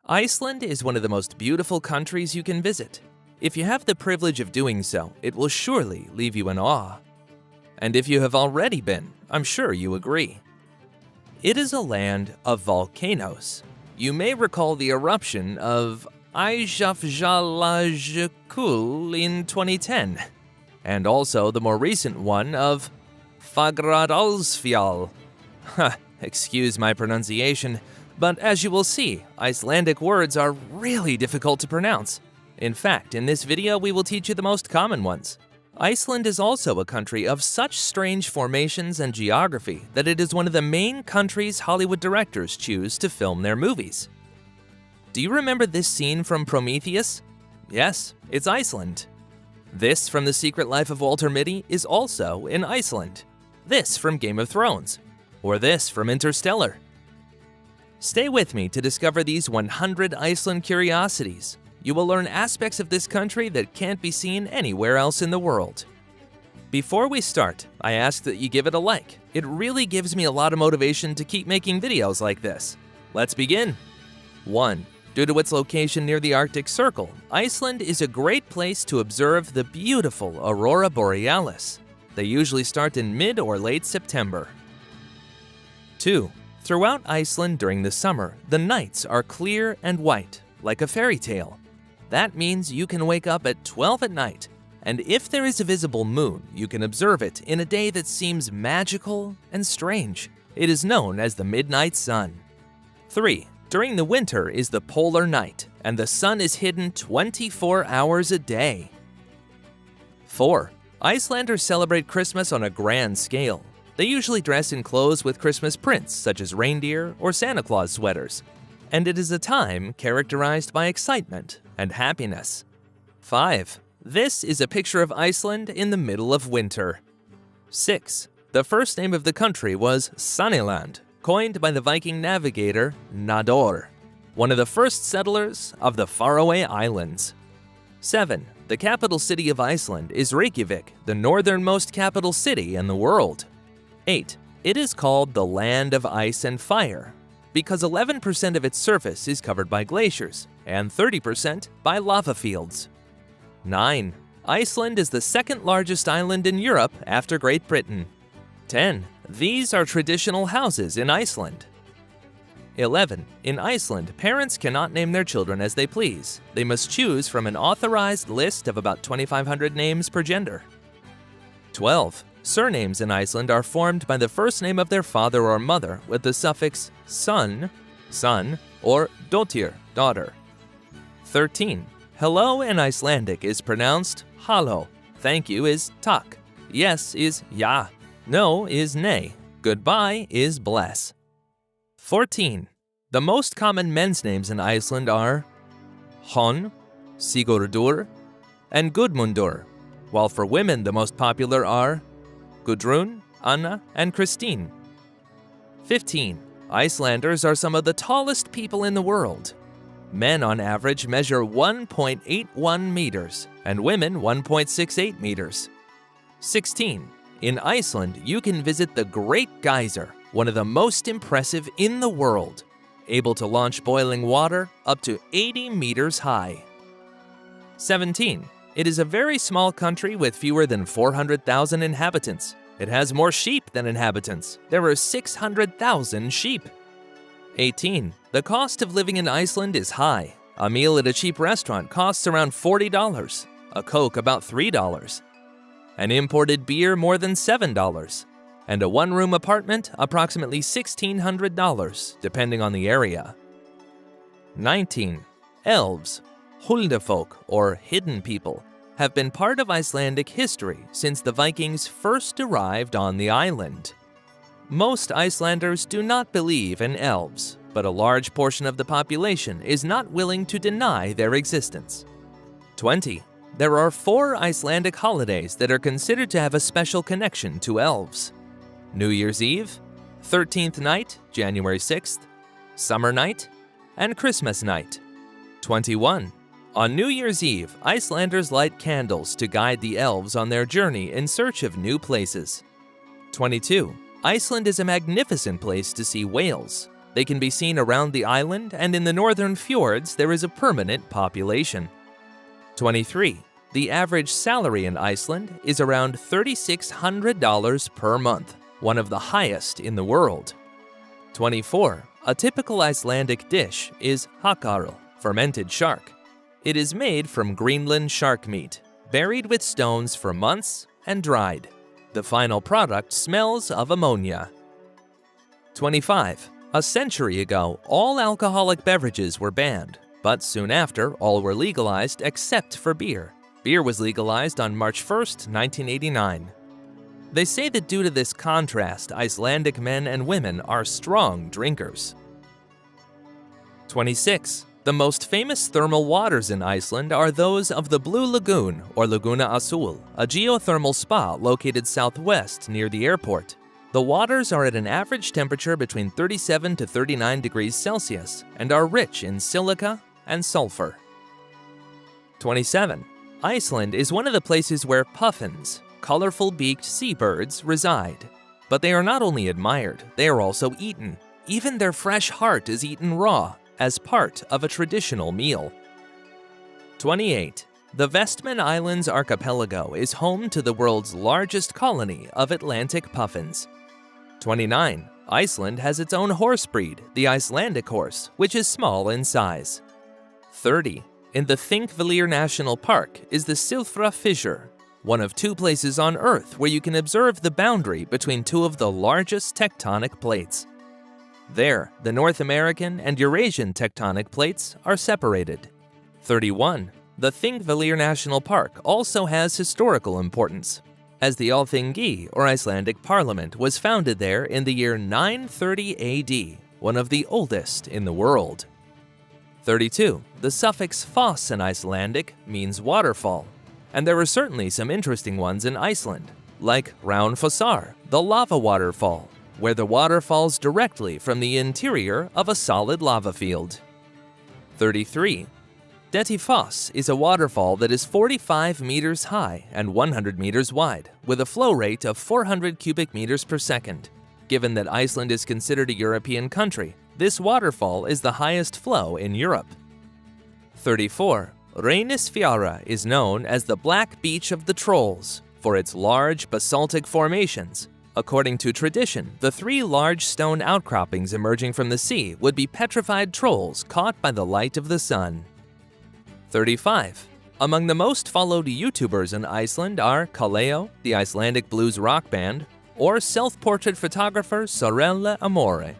Iceland is one of the most beautiful countries you can visit. If you have the privilege of doing so, it will surely leave you in awe. And if you have already been, I'm sure you agree. It is a land of volcanoes. You may recall the eruption of Eyjafjallajökull in 2010, and also the more recent one of Fagradalsfjall. Excuse my pronunciation, but as you will see, Icelandic words are really difficult to pronounce. In fact, in this video we will teach you the most common ones. Iceland is also a country of such strange formations and geography that it is one of the main countries Hollywood directors choose to film their movies. Do you remember this scene from Prometheus? Yes, it's Iceland. This from The Secret Life of Walter Mitty is also in Iceland. This from Game of Thrones. Or this from Interstellar. Stay with me to discover these 100 Iceland curiosities. You will learn aspects of this country that can't be seen anywhere else in the world. Before we start, I ask that you give it a like. It really gives me a lot of motivation to keep making videos like this. Let's begin. 1. Due to its location near the Arctic Circle, Iceland is a great place to observe the beautiful aurora borealis. They usually start in mid or late September. 2. Throughout Iceland during the summer, the nights are clear and white, like a fairy tale. That means you can wake up at 12 at night, and if there is a visible moon, you can observe it in a day that seems magical and strange. It is known as the midnight sun. 3. During the winter is the polar night, and the sun is hidden 24 hours a day. 4. Icelanders celebrate Christmas on a grand scale. They usually dress in clothes with Christmas prints, such as reindeer or Santa Claus sweaters. And it is a time characterized by excitement and happiness. 5. This is a picture of Iceland in the middle of winter. 6. The first name of the country was Saniland, coined by the Viking navigator Nador, one of the first settlers of the faraway islands. 7. The capital city of Iceland is Reykjavik, the northernmost capital city in the world. 8. It is called the Land of Ice and Fire because 11% of its surface is covered by glaciers and 30% by lava fields. 9. Iceland is the second largest island in Europe after Great Britain. 10. These are traditional houses in Iceland. 11. In Iceland, parents cannot name their children as they please. They must choose from an authorized list of about 2,500 names per gender. 12. Surnames in Iceland are formed by the first name of their father or mother with the suffix son, son, or dóttir, daughter. 13. Hello in Icelandic is pronounced halló. Thank you is takk. Yes is ja. No is nay. Goodbye is bless. 14. The most common men's names in Iceland are Hon, Sigurdur, and Gudmundur, while for women the most popular are Gudrun, Anna, and Christine. 15. Icelanders are some of the tallest people in the world. Men on average measure 1.81 meters, and women 1.68 meters. 16. In Iceland, you can visit the Great Geyser, one of the most impressive in the world, able to launch boiling water up to 80 meters high. 17. It is a very small country with fewer than 400,000 inhabitants. It has more sheep than inhabitants. There are 600,000 sheep. 18. The cost of living in Iceland is high. A meal at a cheap restaurant costs around $40, a Coke about $3, an imported beer more than $7, and a one-room apartment approximately $1,600, depending on the area. 19. Elves, Huldafolk, or hidden people, have been part of Icelandic history since the Vikings first arrived on the island. Most Icelanders do not believe in elves, but a large portion of the population is not willing to deny their existence. 20. There are 4 Icelandic holidays that are considered to have a special connection to elves. New Year's Eve, 13th Night, January 6th, Summer Night, and Christmas Night. 21. On New Year's Eve, Icelanders light candles to guide the elves on their journey in search of new places. 22. Iceland is a magnificent place to see whales. They can be seen around the island, and in the northern fjords there is a permanent population. 23. The average salary in Iceland is around $3,600 per month, one of the highest in the world. 24. A typical Icelandic dish is hakarl, fermented shark. It is made from Greenland shark meat, buried with stones for months and dried. The final product smells of ammonia. 25. A century ago, all alcoholic beverages were banned, but soon after, all were legalized except for beer. Beer was legalized on March 1, 1989. They say that due to this contrast, Icelandic men and women are strong drinkers. 26. The most famous thermal waters in Iceland are those of the Blue Lagoon, or Laguna Azul, a geothermal spa located southwest near the airport. The waters are at an average temperature between 37 to 39 degrees Celsius and are rich in silica and sulfur. 27. Iceland is one of the places where puffins, colorful-beaked seabirds, reside. But they are not only admired, they are also eaten. Even their fresh heart is eaten raw, as part of a traditional meal. 28. The Vestman Islands archipelago is home to the world's largest colony of Atlantic puffins. 29. Iceland has its own horse breed, the Icelandic horse, which is small in size. 30. In the Þingvellir National Park is the Silfra Fissure, one of two places on Earth where you can observe the boundary between two of the largest tectonic plates. There, the North American and Eurasian tectonic plates are separated. 31. The Þingvellir National Park also has historical importance, as the Alþingi, or Icelandic Parliament, was founded there in the year 930 AD, one of the oldest in the world. 32. The suffix foss in Icelandic means waterfall, and there are certainly some interesting ones in Iceland, like Ránfossar, the lava waterfall, where the water falls directly from the interior of a solid lava field. 33. Dettifoss is a waterfall that is 45 meters high and 100 meters wide, with a flow rate of 400 cubic meters per second. Given that Iceland is considered a European country, this waterfall is the highest flow in Europe. 34. Reynisfjara is known as the Black Beach of the Trolls for its large basaltic formations. According to tradition, the three large stone outcroppings emerging from the sea would be petrified trolls caught by the light of the sun. 35. Among the most followed YouTubers in Iceland are Kaleo, the Icelandic blues rock band, or self-portrait photographer Sorelle Amore.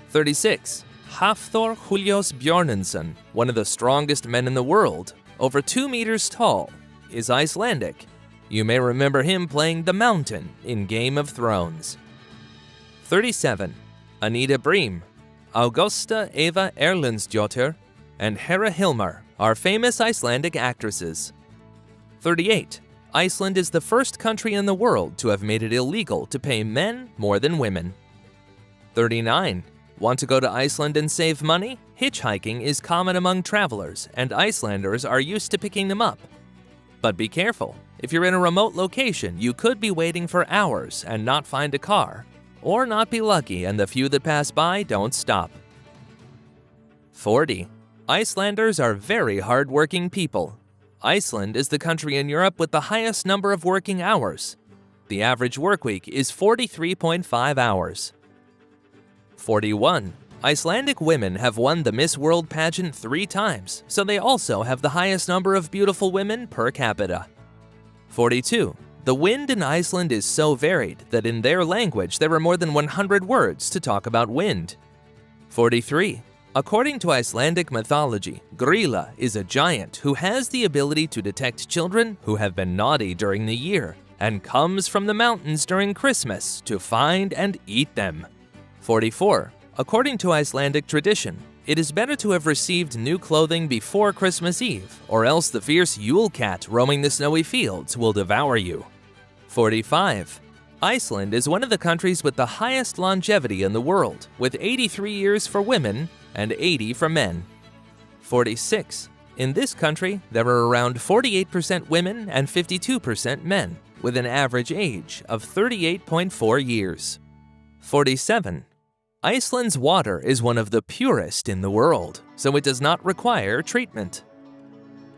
36. Hafþór Julius Björnsson, one of the strongest men in the world, over 2 meters tall, is Icelandic. You may remember him playing the Mountain in Game of Thrones. 37. Anita Briem, Augusta Eva Erlendsdóttir, and Hera Hilmar are famous Icelandic actresses. 38. Iceland is the first country in the world to have made it illegal to pay men more than women. 39. Want to go to Iceland and save money? Hitchhiking is common among travelers, and Icelanders are used to picking them up. But be careful. If you're in a remote location, you could be waiting for hours and not find a car, or not be lucky and the few that pass by don't stop. 40. Icelanders are very hard-working people. Iceland is the country in Europe with the highest number of working hours. The average workweek is 43.5 hours. 41. Icelandic women have won the Miss World pageant 3 times, so they also have the highest number of beautiful women per capita. 42. The wind in Iceland is so varied that in their language there are more than 100 words to talk about wind. 43. According to Icelandic mythology, Grýla is a giant who has the ability to detect children who have been naughty during the year and comes from the mountains during Christmas to find and eat them. 44. According to Icelandic tradition, it is better to have received new clothing before Christmas Eve, or else the fierce Yule cat roaming the snowy fields will devour you. 45. Iceland is one of the countries with the highest longevity in the world, with 83 years for women and 80 for men. 46. In this country, there are around 48% women and 52% men, with an average age of 38.4 years. 47. Iceland's water is one of the purest in the world, so it does not require treatment.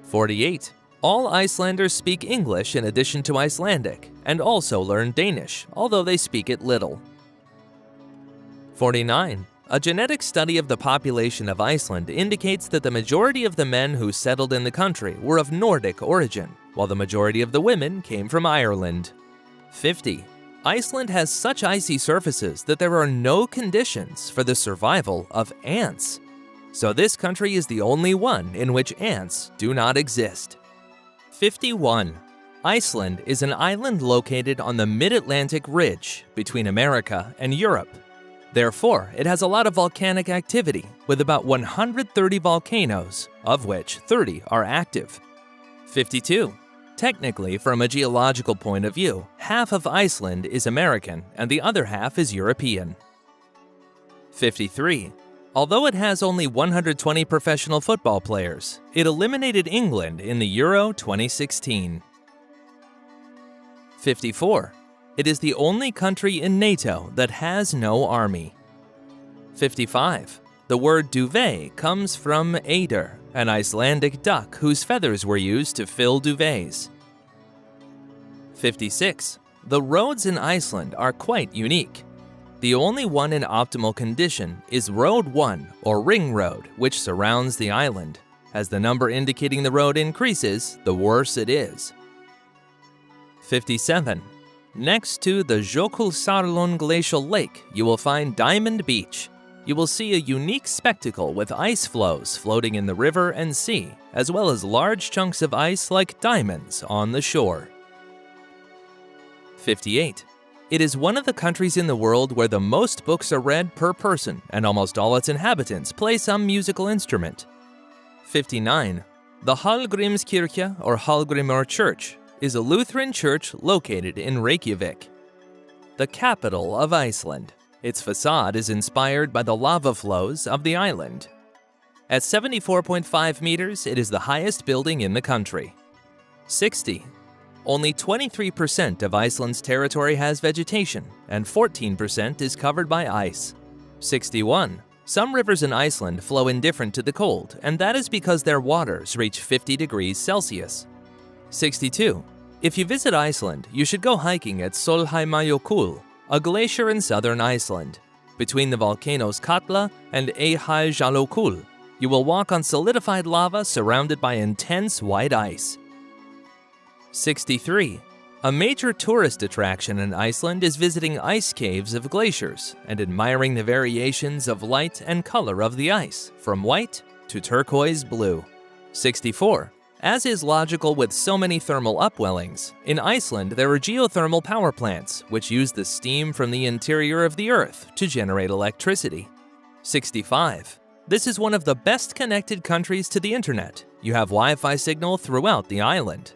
48. All Icelanders speak English in addition to Icelandic, and also learn Danish, although they speak it little. 49. A genetic study of the population of Iceland indicates that the majority of the men who settled in the country were of Nordic origin, while the majority of the women came from Ireland. 50. Iceland has such icy surfaces that there are no conditions for the survival of ants. So this country is the only one in which ants do not exist. 51. Iceland is an island located on the mid-Atlantic ridge between America and Europe. Therefore, it has a lot of volcanic activity, with about 130 volcanoes, of which 30 are active. 52. Technically, from a geological point of view, half of Iceland is American and the other half is European. 53. Although it has only 120 professional football players, it eliminated England in the Euro 2016. 54. It is the only country in NATO that has no army. 55. The word duvet comes from eider, an Icelandic duck whose feathers were used to fill duvets. 56. The roads in Iceland are quite unique. The only one in optimal condition is Road 1, or Ring Road, which surrounds the island. As the number indicating the road increases, the worse it is. 57. Next to the Jökulsárlón glacial lake, you will find Diamond Beach. You will see a unique spectacle with ice floes floating in the river and sea, as well as large chunks of ice like diamonds on the shore. 58. It is one of the countries in the world where the most books are read per person, and almost all its inhabitants play some musical instrument. 59. The Hallgrímskirkja, or Hallgrímur Church, is a Lutheran church located in Reykjavik, the capital of Iceland. Its facade is inspired by the lava flows of the island. At 74.5 meters, it is the highest building in the country. 60. Only 23% of Iceland's territory has vegetation, and 14% is covered by ice. 61. Some rivers in Iceland flow indifferent to the cold, and that is because their waters reach 50 degrees Celsius. 62. If you visit Iceland, you should go hiking at Sólheimajökull, a glacier in southern Iceland. Between the volcanoes Katla and Eyjafjallajökull, you will walk on solidified lava surrounded by intense white ice. 63. A major tourist attraction in Iceland is visiting ice caves of glaciers and admiring the variations of light and color of the ice, from white to turquoise blue. 64. As is logical with so many thermal upwellings, in Iceland there are geothermal power plants which use the steam from the interior of the earth to generate electricity. 65. This is one of the best connected countries to the internet. You have Wi-Fi signal throughout the island.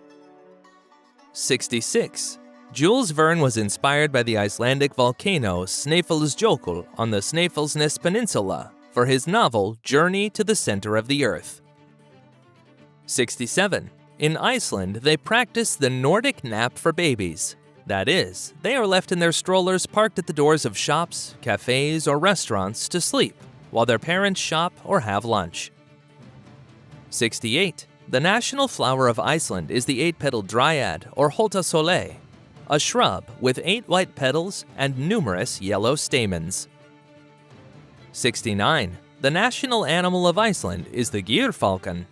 66. Jules Verne was inspired by the Icelandic volcano Snæfellsjökull on the Snæfellsnes Peninsula for his novel Journey to the Center of the Earth. 67. In Iceland, they practice the Nordic nap for babies. That is, they are left in their strollers parked at the doors of shops, cafes, or restaurants to sleep, while their parents shop or have lunch. 68. The national flower of Iceland is the 8-petaled dryad, or Holta Sole, a shrub with 8 white petals and numerous yellow stamens. 69. The national animal of Iceland is the gyrfalcon.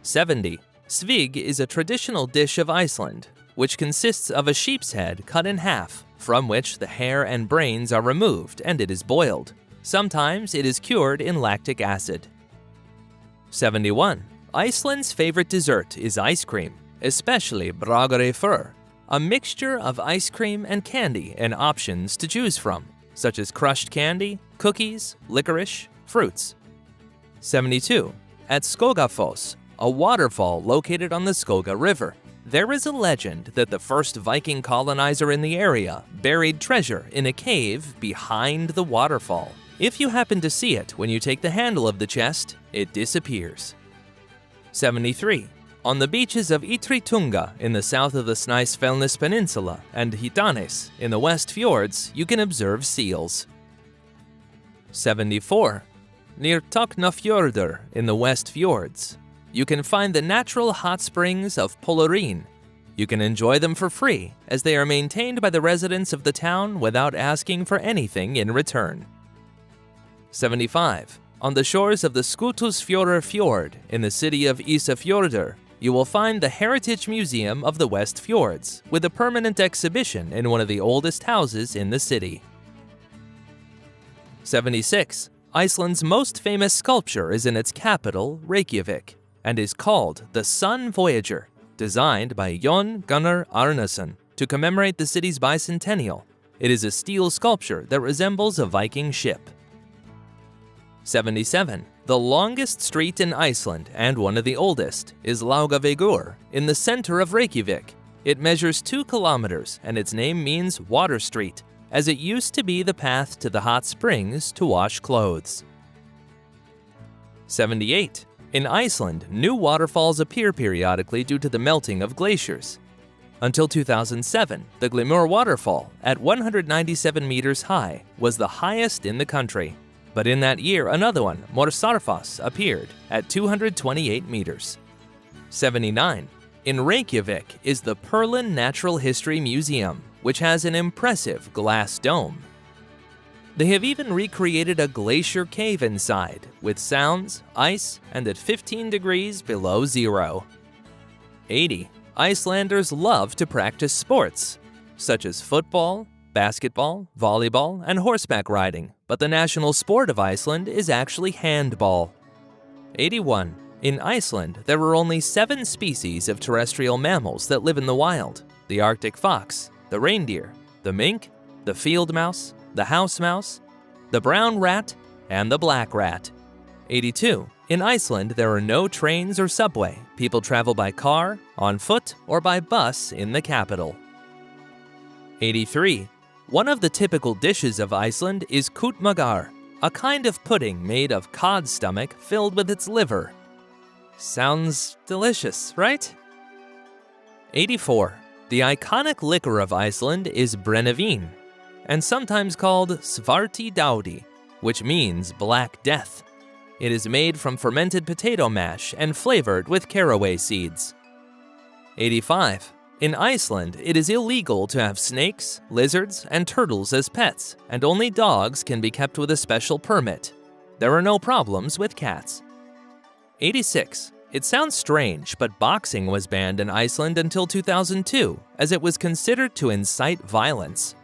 70. Svig is a traditional dish of Iceland, which consists of a sheep's head cut in half, from which the hair and brains are removed and it is boiled. Sometimes it is cured in lactic acid. 71. Iceland's favorite dessert is ice cream, especially bragðreyfur, a mixture of ice cream and candy and options to choose from, such as crushed candy, cookies, licorice, fruits. 72. At Skogafoss, a waterfall located on the Skoga River, there is a legend that the first Viking colonizer in the area buried treasure in a cave behind the waterfall. If you happen to see it when you take the handle of the chest, it disappears. 73. On the beaches of Ytri-Tunga in the south of the Snæfellsnes Peninsula and Hitanes in the West Fjords, you can observe seals. 74. Near Toknafjordur in the West Fjords, you can find the natural hot springs of Polarin. You can enjoy them for free, as they are maintained by the residents of the town without asking for anything in return. 75. On the shores of the Skutusfjordur Fjord in the city of Isafjordur, you will find the Heritage Museum of the West Fjords, with a permanent exhibition in one of the oldest houses in the city. 76. Iceland's most famous sculpture is in its capital, Reykjavik, and is called the Sun Voyager, designed by Jon Gunnar Arnason to commemorate the city's bicentennial. It is a steel sculpture that resembles a Viking ship. 77. The longest street in Iceland, and one of the oldest, is Laugavegur, in the center of Reykjavik. It measures 2 kilometers, and its name means Water Street, as it used to be the path to the hot springs to wash clothes. 78. In Iceland, new waterfalls appear periodically due to the melting of glaciers. Until 2007, the Glimur waterfall, at 197 meters high, was the highest in the country. But in that year, another one, Morsarfoss, appeared at 228 meters. 79. In Reykjavik is the Perlin Natural History Museum, which has an impressive glass dome. They have even recreated a glacier cave inside, with sounds, ice, and at 15 degrees below zero. 80. Icelanders love to practice sports, such as football, basketball, volleyball, and horseback riding, but the national sport of Iceland is actually handball. 81. In Iceland, there are only 7 species of terrestrial mammals that live in the wild: the Arctic fox, the reindeer, the mink, the field mouse, the house mouse, the brown rat, and the black rat. 82. In Iceland, there are no trains or subway. People travel by car, on foot, or by bus in the capital. 83. One of the typical dishes of Iceland is kutmagar, a kind of pudding made of cod stomach filled with its liver. Sounds delicious, right? 84. The iconic liquor of Iceland is brennivín, and sometimes called svarti dáudi, which means black death. It is made from fermented potato mash and flavored with caraway seeds. 85. In Iceland, it is illegal to have snakes, lizards, and turtles as pets, and only dogs can be kept with a special permit. There are no problems with cats. 86. It sounds strange, but boxing was banned in Iceland until 2002, as it was considered to incite violence.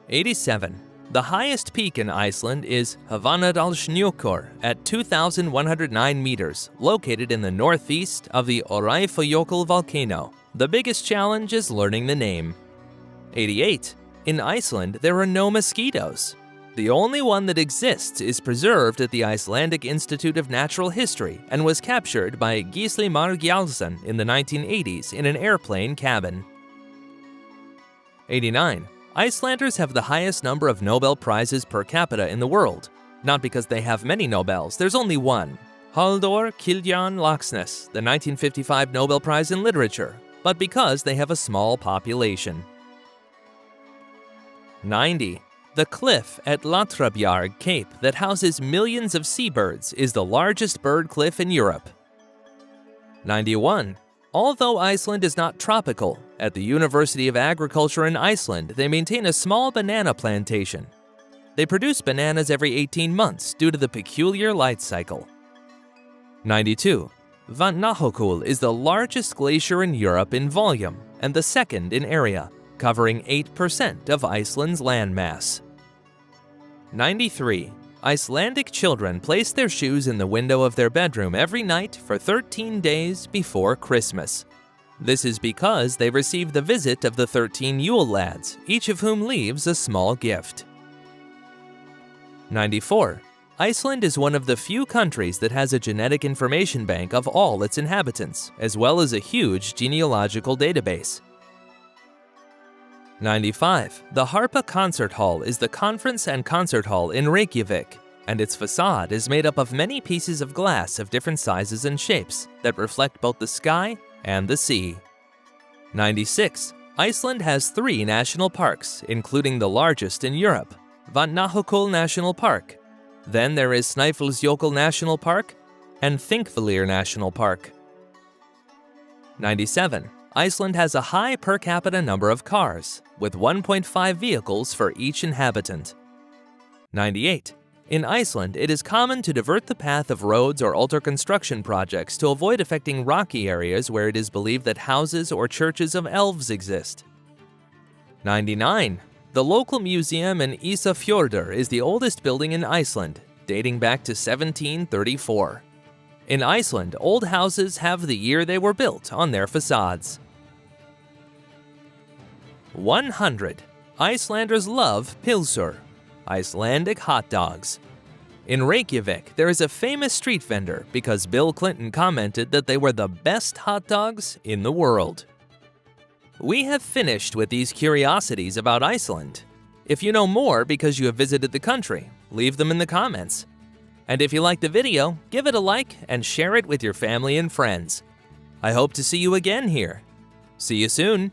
87. The highest peak in Iceland is Hvanadalshnjúkur at 2,109 meters, located in the northeast of the Öræfajökull volcano. The biggest challenge is learning the name. 88. In Iceland, there are no mosquitoes. The only one that exists is preserved at the Icelandic Institute of Natural History and was captured by Gisli Mar Gjaldsson in the 1980s in an airplane cabin. 89. Icelanders have the highest number of Nobel Prizes per capita in the world. Not because they have many Nobels, there's only one. Halldór Kiljan Laxness, the 1955 Nobel Prize in Literature, but because they have a small population. 90. The cliff at Latrabjarg Cape that houses millions of seabirds is the largest bird cliff in Europe. 91. Although Iceland is not tropical, at the University of Agriculture in Iceland they maintain a small banana plantation. They produce bananas every 18 months due to the peculiar light cycle. 92. Vatnajökull is the largest glacier in Europe in volume and the second in area, covering 8% of Iceland's landmass. 93. Icelandic children place their shoes in the window of their bedroom every night for 13 days before Christmas. This is because they receive the visit of the 13 Yule lads, each of whom leaves a small gift. 94. Iceland is one of the few countries that has a genetic information bank of all its inhabitants, as well as a huge genealogical database. 95. The Harpa Concert Hall is the conference and concert hall in Reykjavik, and its facade is made up of many pieces of glass of different sizes and shapes that reflect both the sky and the sea. 96. Iceland has 3 national parks, including the largest in Europe, Vatnajökull National Park. Then there is Snæfellsjökull National Park and Þingvellir National Park. 97. Iceland has a high per capita number of cars, with 1.5 vehicles for each inhabitant. 98. In Iceland, it is common to divert the path of roads or alter construction projects to avoid affecting rocky areas where it is believed that houses or churches of elves exist. 99. The local museum in Ísafjörður is the oldest building in Iceland, dating back to 1734. In Iceland, old houses have the year they were built on their facades. 100. Icelanders love pilsur, Icelandic hot dogs. In Reykjavik, there is a famous street vendor because Bill Clinton commented that they were the best hot dogs in the world. We have finished with these curiosities about Iceland. If you know more because you have visited the country, leave them in the comments. And if you like the video, give it a like and share it with your family and friends. I hope to see you again here. See you soon!